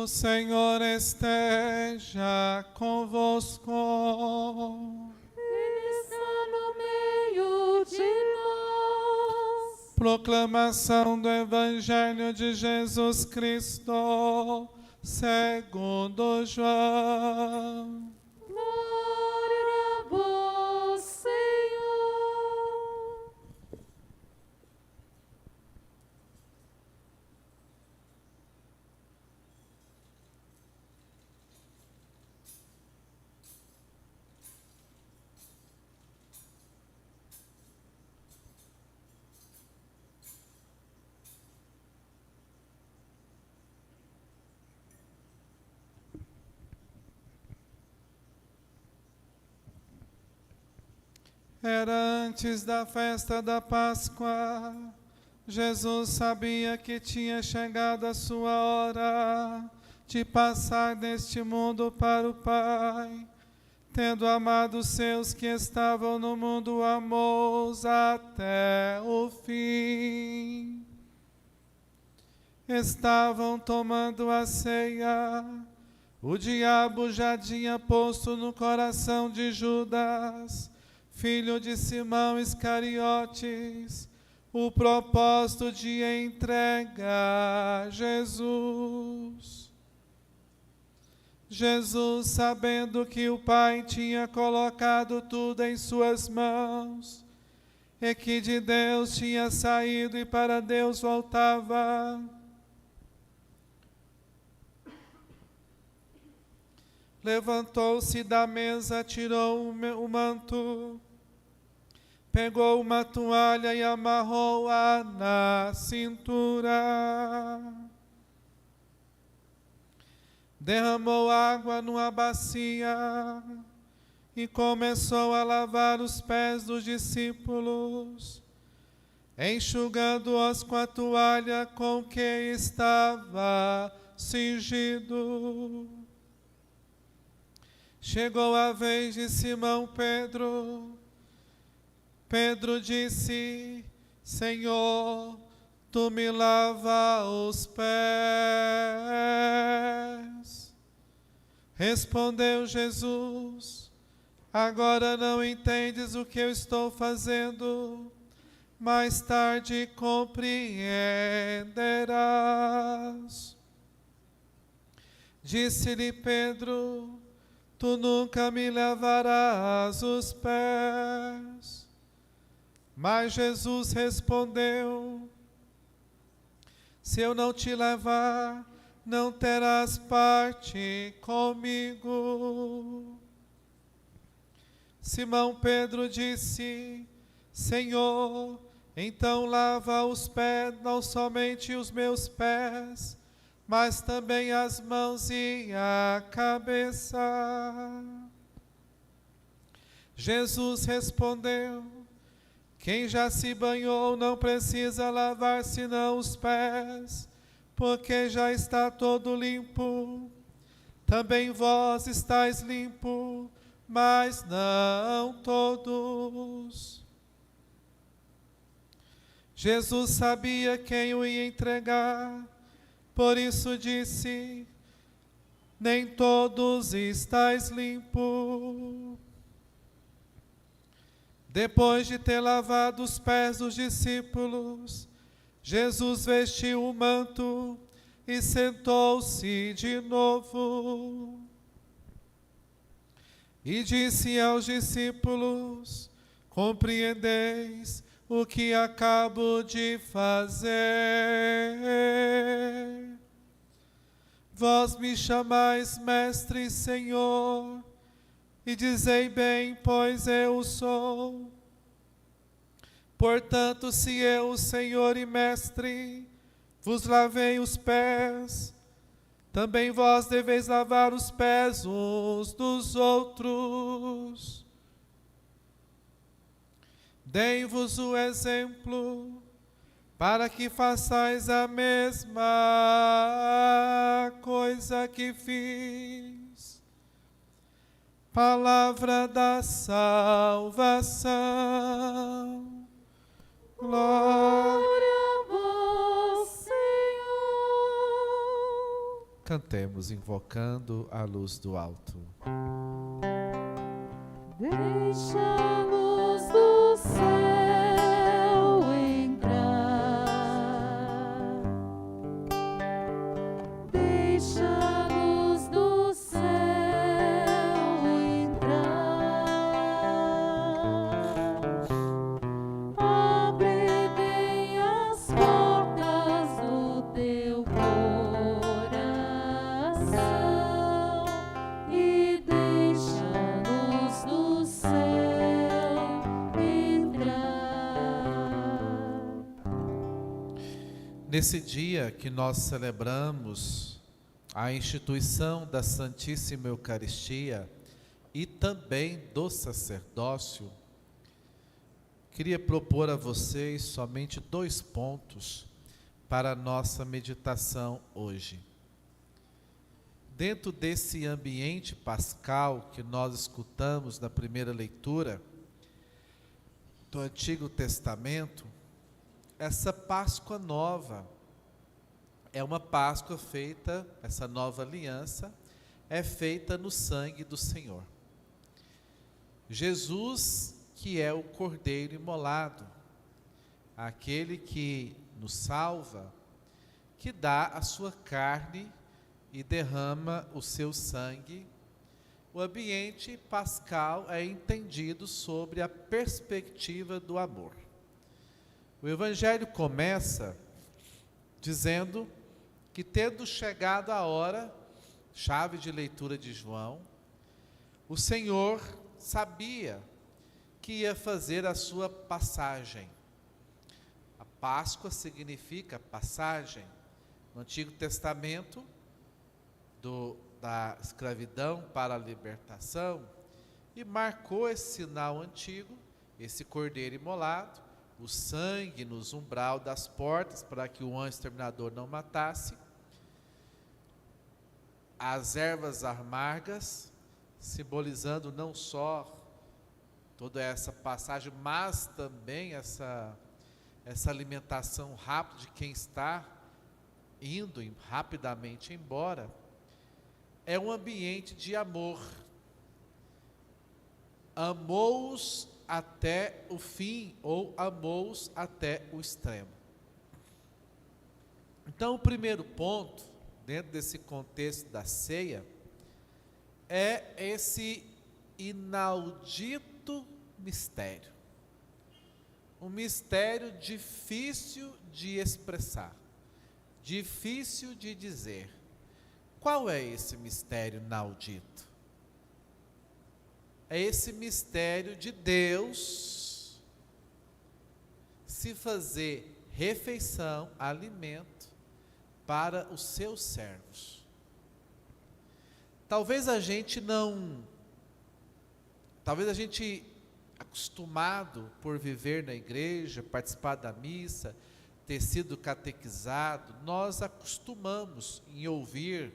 O Senhor esteja convosco. Ele está no meio de nós. Proclamação do Evangelho de Jesus Cristo, segundo João. Glória a vós, Senhor. Era antes da festa da Páscoa. Jesus sabia que tinha chegado a sua hora de passar deste mundo para o Pai. Tendo amado os seus que estavam no mundo, amou-os até o fim. Estavam tomando a ceia. O diabo já tinha posto no coração de Judas, filho de Simão Iscariotes, o propósito de entregar Jesus. Jesus, sabendo que o Pai tinha colocado tudo em suas mãos, e que de Deus tinha saído e para Deus voltava, levantou-se da mesa, tirou o manto, pegou uma toalha e amarrou-a na cintura. Derramou água numa bacia e começou a lavar os pés dos discípulos, enxugando-os com a toalha com que estava cingido. Chegou a vez de Simão Pedro. Pedro disse: Senhor, tu me lava os pés. Respondeu Jesus: agora não entendes o que eu estou fazendo, mais tarde compreenderás. Disse-lhe Pedro: tu nunca me lavarás os pés. Mas Jesus respondeu: se eu não te lavar, não terás parte comigo. Simão Pedro disse: Senhor, então lava os pés, não somente os meus pés, mas também as mãos e a cabeça. Jesus respondeu: quem já se banhou não precisa lavar senão os pés, porque já está todo limpo. Também vós estáis limpo, mas não todos. Jesus sabia quem o ia entregar, por isso disse: nem todos estáis limpos. Depois de ter lavado os pés dos discípulos, Jesus vestiu o manto e sentou-se de novo. E disse aos discípulos: compreendeis o que acabo de fazer? Vós me chamais mestre e Senhor, e dizei bem, pois eu sou. Portanto, se eu, Senhor e mestre, vos lavei os pés, também vós deveis lavar os pés uns dos outros. Dei-vos o exemplo, para que façais a mesma coisa que fiz. Palavra da salvação. Glória a vós, Senhor. Cantemos invocando a luz do alto. Deixa a luz do céu entrar. Deixa a luz do céu entrar. Abre bem as portas do teu coração e deixa a luz do céu entrar. Nesse dia que nós celebramos a instituição da Santíssima Eucaristia e também do sacerdócio, queria propor a vocês somente 2 pontos para a nossa meditação hoje. Dentro desse ambiente pascal que nós escutamos na primeira leitura do Antigo Testamento, essa Páscoa nova é uma Páscoa feita, essa nova aliança é feita no sangue do Senhor. Jesus, que é o Cordeiro imolado, aquele que nos salva, que dá a sua carne e derrama o seu sangue. O ambiente pascal é entendido sobre a perspectiva do amor. O Evangelho começa dizendo que, tendo chegado a hora, chave de leitura de João, o Senhor sabia que ia fazer a sua passagem. A Páscoa significa passagem. No Antigo Testamento, da escravidão para a libertação, e marcou esse sinal antigo, esse cordeiro imolado, o sangue nos umbral das portas, para que o anjo exterminador não matasse, as ervas amargas, simbolizando não só toda essa passagem, mas também essa alimentação rápida de quem está indo rapidamente embora. É um ambiente de amor. Amou-os até o fim, ou amou-os até o extremo. Então, o primeiro ponto, dentro desse contexto da ceia, é esse inaudito mistério. Um mistério difícil de expressar, difícil de dizer. Qual é esse mistério inaudito? É esse mistério de Deus se fazer refeição, alimento para os seus servos. Talvez a gente acostumado por viver na igreja, participar da missa, ter sido catequizado, nós acostumamos em ouvir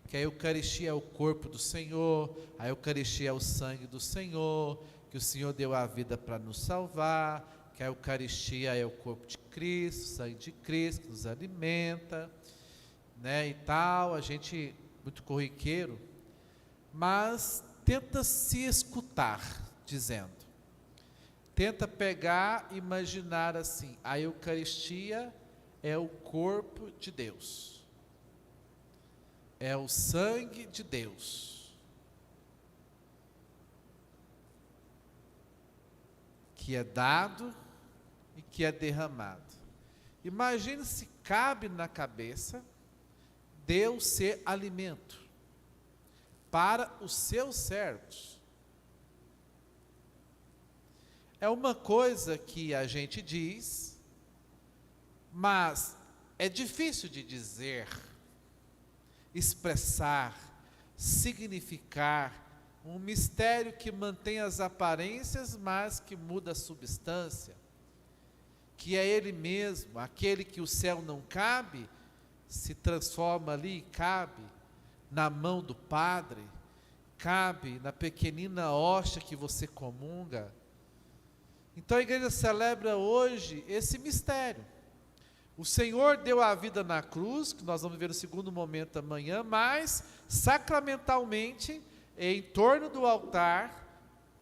que a Eucaristia é o corpo do Senhor, a Eucaristia é o sangue do Senhor, que o Senhor deu a vida para nos salvar, que a Eucaristia é o corpo de Cristo, o sangue de Cristo, que nos alimenta, né, e tal. A gente, muito corriqueiro, mas tenta se escutar, dizendo, tenta pegar, imaginar assim, a Eucaristia é o corpo de Deus. É o sangue de Deus, que é dado e que é derramado. Imagine se cabe na cabeça Deus ser alimento para os seus servos. É uma coisa que a gente diz, mas é difícil de dizer, expressar, significar, um mistério que mantém as aparências, mas que muda a substância, que é Ele mesmo, aquele que o céu não cabe, se transforma ali e cabe na mão do Padre, cabe na pequenina hóstia que você comunga. Então a igreja celebra hoje esse mistério, O Senhor deu a vida na cruz, que nós vamos ver no segundo momento amanhã, mas sacramentalmente, em torno do altar,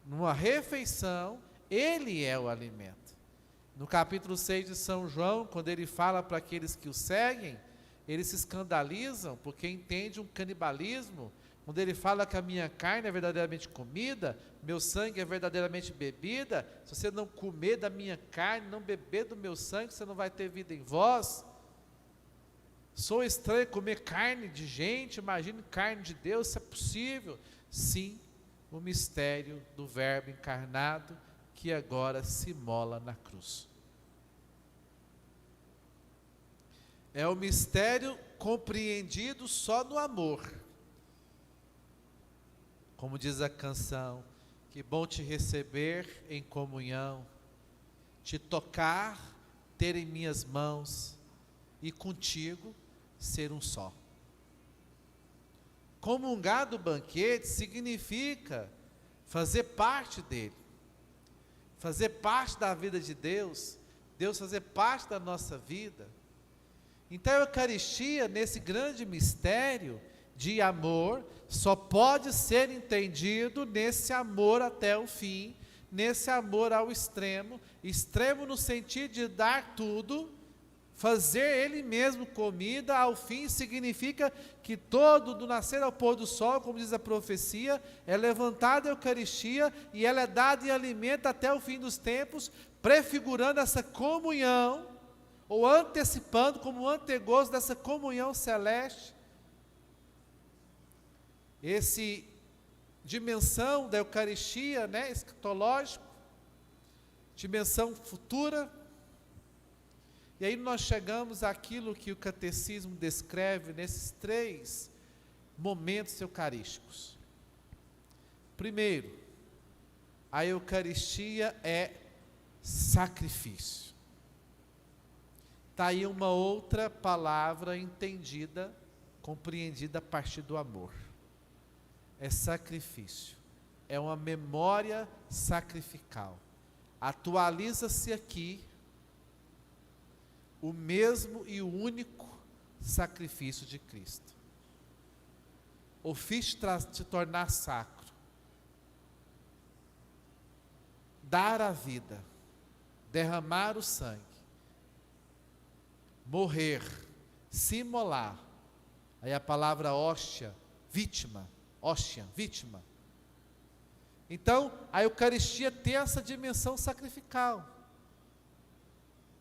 numa refeição, Ele é o alimento. No capítulo 6 de São João, quando ele fala para aqueles que o seguem, eles se escandalizam porque entendem um canibalismo. Quando ele fala que a minha carne é verdadeiramente comida, meu sangue é verdadeiramente bebida, se você não comer da minha carne, não beber do meu sangue, você não vai ter vida em vós. Sou estranho comer carne de gente, imagine carne de Deus, se é possível. Sim, o mistério do Verbo encarnado, que agora se mola na cruz. É o mistério compreendido só no amor. Como diz a canção, que bom te receber em comunhão, te tocar, ter em minhas mãos e contigo ser um só. Comungar do banquete significa fazer parte dele, fazer parte da vida de Deus, Deus fazer parte da nossa vida. Então a Eucaristia, nesse grande mistério de amor, só pode ser entendido nesse amor até o fim, nesse amor ao extremo, extremo no sentido de dar tudo, fazer Ele mesmo comida, ao fim significa que todo, do nascer ao pôr do sol, como diz a profecia, é levantada a Eucaristia e ela é dada em alimento até o fim dos tempos, prefigurando essa comunhão, ou antecipando como um antegozo dessa comunhão celeste. Esse dimensão da Eucaristia, né, escatológico, dimensão futura. E aí nós chegamos àquilo que o catecismo descreve nesses 3 momentos eucarísticos. Primeiro, a Eucaristia é sacrifício. Está aí uma outra palavra entendida, compreendida a partir do amor. É sacrifício, é uma memória sacrificial. Atualiza-se aqui o mesmo e o único sacrifício de Cristo. O fiz te tornar sacro, dar a vida, derramar o sangue, morrer, se imolar. Aí a palavra hóstia, vítima, hóstia, vítima. Então, a Eucaristia tem essa dimensão sacrificial.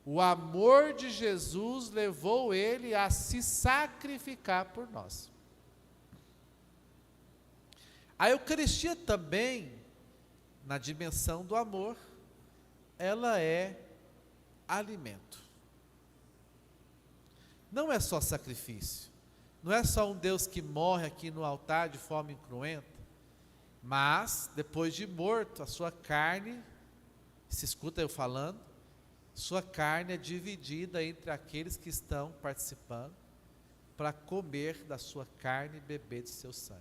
O amor de Jesus levou Ele a se sacrificar por nós. A Eucaristia também, na dimensão do amor, ela é alimento. Não é só sacrifício, não é só um Deus que morre aqui no altar de forma incruenta, mas depois de morto, a sua carne, se escuta eu falando, sua carne é dividida entre aqueles que estão participando, para comer da sua carne e beber de seu sangue.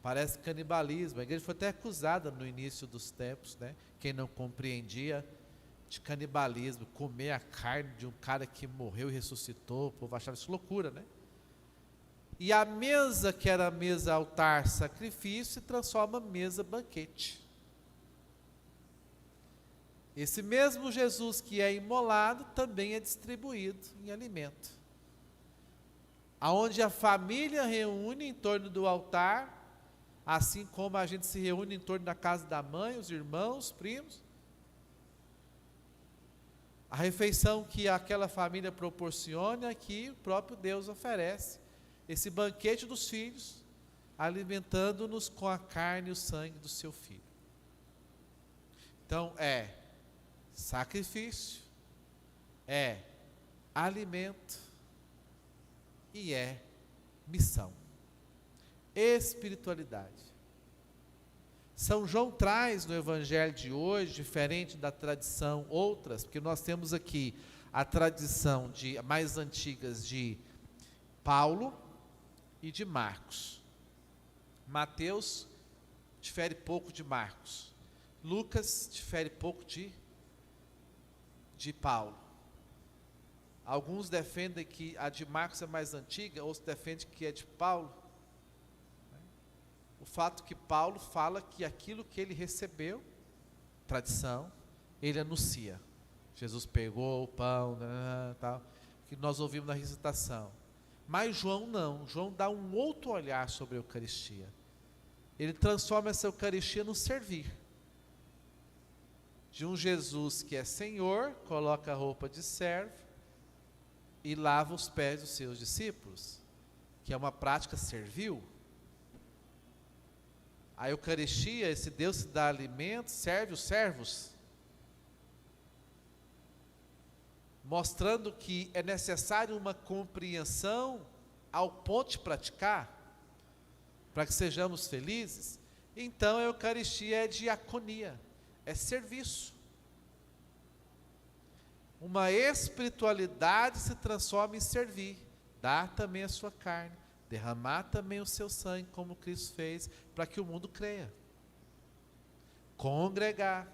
Parece canibalismo, a igreja foi até acusada no início dos tempos, né? Quem não compreendia, de canibalismo, comer a carne de um cara que morreu e ressuscitou, o povo achava isso loucura, né? E a mesa que era mesa altar sacrifício se transforma mesa banquete. Esse mesmo Jesus que é imolado também é distribuído em alimento. Aonde a família reúne em torno do altar, assim como a gente se reúne em torno da casa da mãe, os irmãos, os primos. A refeição que aquela família proporciona, que o próprio Deus oferece. Esse banquete dos filhos, alimentando-nos com a carne e o sangue do seu Filho. Então é sacrifício, é alimento e é missão, espiritualidade. São João traz no Evangelho de hoje, diferente da tradição outras, porque nós temos aqui a tradição mais antigas de Paulo e de Marcos. Mateus difere pouco de Marcos. Lucas difere pouco de Paulo. Alguns defendem que a de Marcos é mais antiga, outros defendem que é de Paulo. O fato que Paulo fala que aquilo que ele recebeu, tradição, ele anuncia. Jesus pegou o pão, tal, que nós ouvimos na recitação. Mas João não, João dá um outro olhar sobre a Eucaristia. Ele transforma essa Eucaristia no servir. De um Jesus que é Senhor, coloca a roupa de servo e lava os pés dos seus discípulos, que é uma prática servil. A Eucaristia, esse Deus que dá alimento, serve os servos, mostrando que é necessário uma compreensão ao ponto de praticar, para que sejamos felizes. Então a Eucaristia é diaconia, é serviço. Uma espiritualidade se transforma em servir, dar também a sua carne, derramar também o seu sangue, como Cristo fez, para que o mundo creia. Congregar.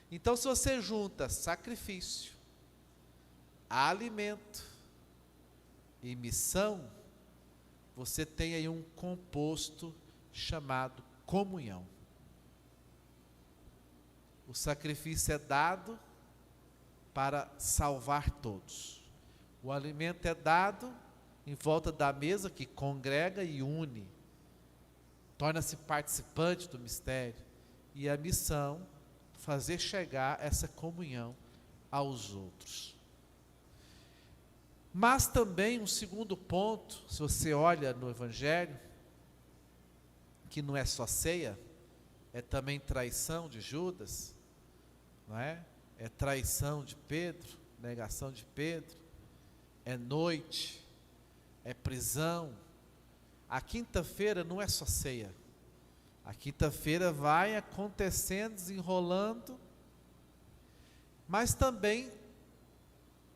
Então, se você junta sacrifício, alimento e missão, você tem aí um composto chamado comunhão. O sacrifício é dado para salvar todos. O alimento é dado em volta da mesa que congrega e une, torna-se participante do mistério. E a missão, fazer chegar essa comunhão aos outros. Mas também um segundo ponto, se você olha no Evangelho, que não é só ceia, é também traição de Judas, não é? É traição de Pedro, negação de Pedro, é noite, é prisão. A quinta-feira não é só ceia. A quinta-feira vai acontecendo, desenrolando, mas também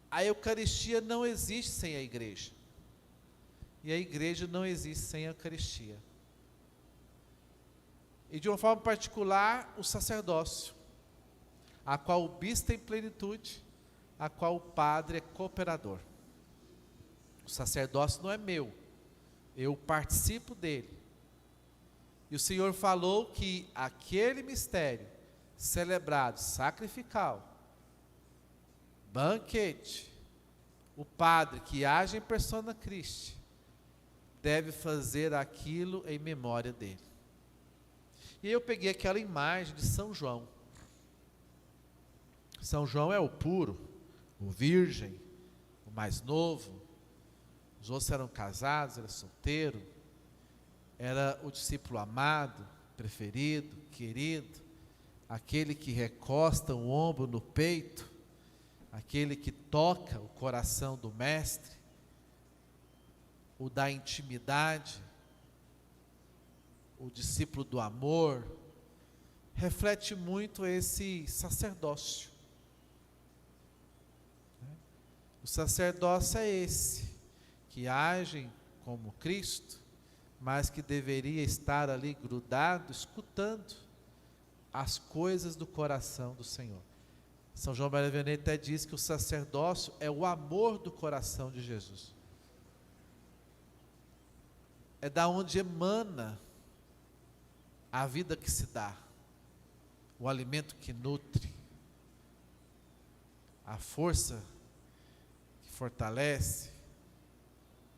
a Eucaristia não existe sem a igreja. E a igreja não existe sem a Eucaristia. E de uma forma particular, o sacerdócio, a qual o bispo tem plenitude, a qual o padre é cooperador. O sacerdócio não é meu, eu participo dele. E o Senhor falou que aquele mistério celebrado, sacrificial, banquete, o padre que age em persona Christi, deve fazer aquilo em memória dele. E eu peguei aquela imagem de São João. São João é o puro, o virgem, o mais novo. Os outros eram casados, era solteiro. Era o discípulo amado, preferido, querido, aquele que recosta o ombro no peito, aquele que toca o coração do mestre, o da intimidade, o discípulo do amor, reflete muito esse sacerdócio. O sacerdócio é esse, que agem como Cristo, mas que deveria estar ali grudado, escutando as coisas do coração do Senhor. São João Maria Vianney até diz que o sacerdócio é o amor do coração de Jesus. É da onde emana a vida que se dá, o alimento que nutre, a força que fortalece,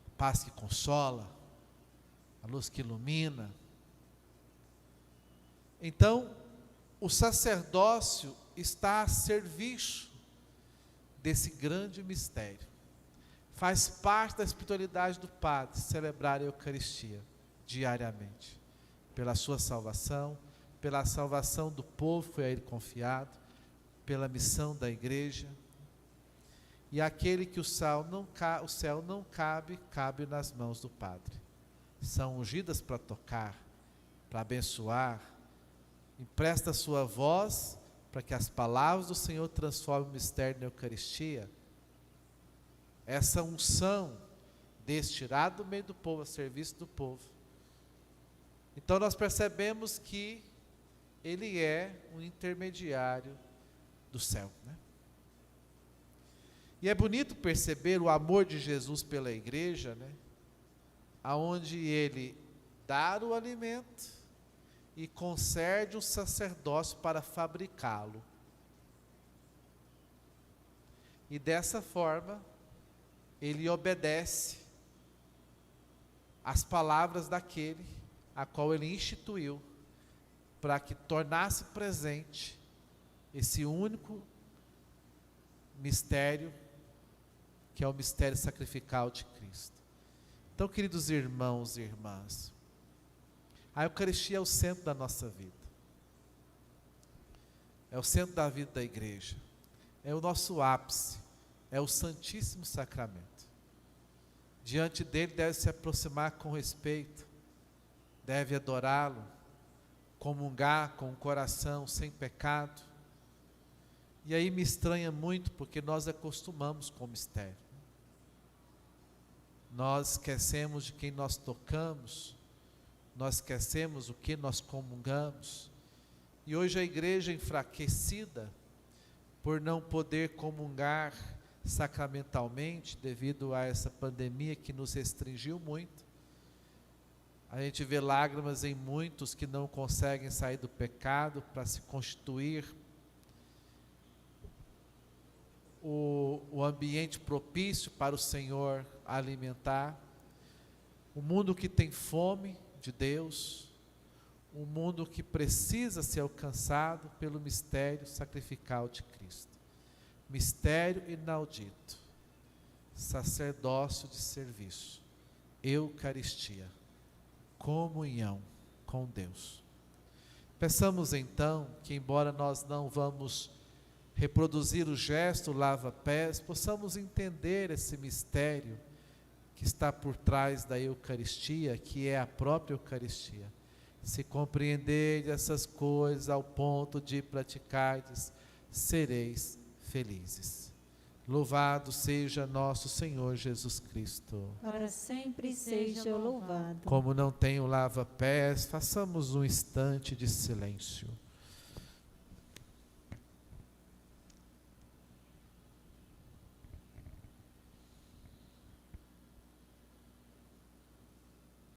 a paz que consola, a luz que ilumina. Então, o sacerdócio está a serviço desse grande mistério. Faz parte da espiritualidade do Padre celebrar a Eucaristia diariamente, pela sua salvação, pela salvação do povo que foi a ele confiado, pela missão da igreja. E aquele que o céu não cabe, cabe nas mãos do Padre. São ungidas para tocar, para abençoar. Empresta a sua voz para que as palavras do Senhor transformem o mistério na Eucaristia. Essa unção destirada do meio do povo, a serviço do povo. Então nós percebemos que ele é um intermediário do céu, né? E é bonito perceber o amor de Jesus pela igreja, né? Aonde ele dá o alimento e concede o sacerdócio para fabricá-lo. E dessa forma, ele obedece às palavras daquele a qual ele instituiu, para que tornasse presente esse único mistério, que é o mistério sacrificial de Cristo. Então, queridos irmãos e irmãs, a Eucaristia é o centro da nossa vida. É o centro da vida da igreja. É o nosso ápice. É o Santíssimo Sacramento. Diante dele deve se aproximar com respeito. Deve adorá-lo. Comungar com o coração sem pecado. E aí me estranha muito, porque nós acostumamos com o mistério. Nós esquecemos de quem nós tocamos, nós esquecemos o que nós comungamos. E hoje a igreja enfraquecida, por não poder comungar sacramentalmente, devido a essa pandemia que nos restringiu muito. A gente vê lágrimas em muitos que não conseguem sair do pecado para se constituir o ambiente propício para o Senhor alimentar. O mundo que tem fome de Deus, um mundo que precisa ser alcançado pelo mistério sacrificial de Cristo. Mistério inaudito, sacerdócio de serviço, Eucaristia, comunhão com Deus. Peçamos então que, embora nós não vamos reproduzir o gesto lava-pés, possamos entender esse mistério que está por trás da Eucaristia, que é a própria Eucaristia. Se compreender essas coisas ao ponto de praticardes, sereis felizes. Louvado seja nosso Senhor Jesus Cristo. Para sempre seja louvado. Como não tem o lava-pés, façamos um instante de silêncio.